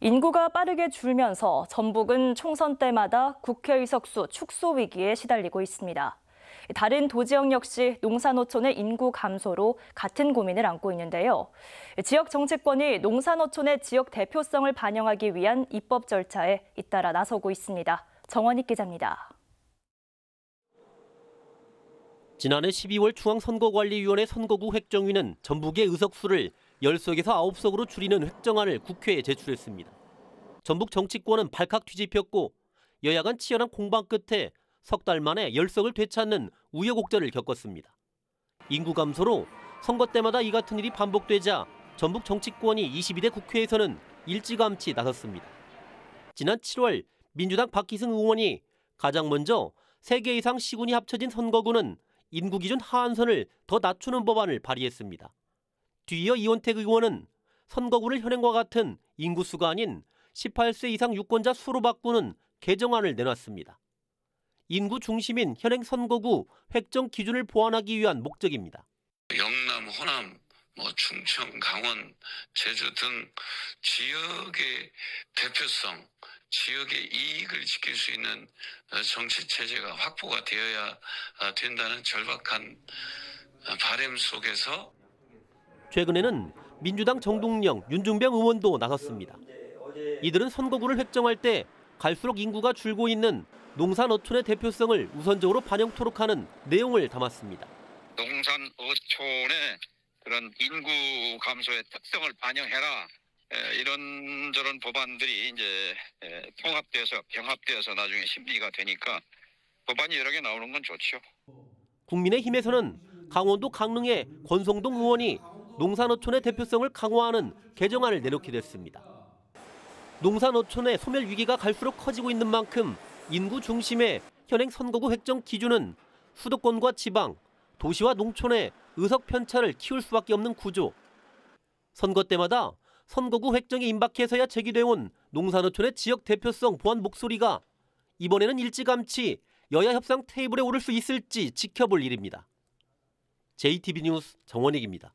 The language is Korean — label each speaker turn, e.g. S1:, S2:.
S1: 인구가 빠르게 줄면서 전북은 총선 때마다 국회 의석수 축소 위기에 시달리고 있습니다. 다른 도지역 역시 농사노촌의 인구 감소로 같은 고민을 안고 있는데요. 지역 정치권이 농사노촌의 지역 대표성을 반영하기 위한 입법 절차에 잇따라 나서고 있습니다. 정원익 기자입니다.
S2: 지난해 12월 중앙선거관리위원회 선거구 획정위는 전북의 의석수를 10석에서 9석으로 줄이는 획정안을 국회에 제출했습니다. 전북 정치권은 발칵 뒤집혔고 여야 간 치열한 공방 끝에 석 달 만에 10석을 되찾는 우여곡절을 겪었습니다. 인구 감소로 선거 때마다 이 같은 일이 반복되자 전북 정치권이 22대 국회에서는 일찌감치 나섰습니다. 지난 7월 민주당 박희승 의원이 가장 먼저 3개 이상 시군이 합쳐진 선거구는 인구 기준 하한선을 더 낮추는 법안을 발의했습니다. 뒤이어 이원택 의원은 선거구를 현행과 같은 인구수가 아닌 18세 이상 유권자 수로 바꾸는 개정안을 내놨습니다. 인구 중심인 현행 선거구 획정 기준을 보완하기 위한 목적입니다.
S3: 영남, 호남, 충청, 강원, 제주 등 지역의 대표성, 지역의 이익을 지킬 수 있는 정치 체제가 확보가 되어야 된다는 절박한 바람 속에서
S2: 최근에는 민주당 정동영, 윤중병 의원도 나섰습니다. 이들은 선거구를 획정할 때 갈수록 인구가 줄고 있는 농산어촌의 대표성을 우선적으로 반영토록 하는 내용을 담았습니다.
S4: 농산어촌의 그런 인구 감소의 특성을 반영해라. 이런저런 법안들이 이제 통합돼서 병합되어서 나중에 심의가 되니까 법안이 여러 개 나오는 건 좋죠.
S2: 국민의힘에서는 강원도 강릉의 권성동 의원이 농산어촌의 대표성을 강화하는 개정안을 내놓게 됐습니다. 농산어촌의 소멸 위기가 갈수록 커지고 있는 만큼 인구 중심의 현행 선거구 획정 기준은 수도권과 지방, 도시와 농촌의 의석 편차를 키울 수밖에 없는 구조. 선거 때마다 선거구 획정이 임박해서야 제기돼온 농산어촌의 지역 대표성 보완 목소리가 이번에는 일찌감치 여야 협상 테이블에 오를 수 있을지 지켜볼 일입니다. JTB 뉴스 정원익입니다.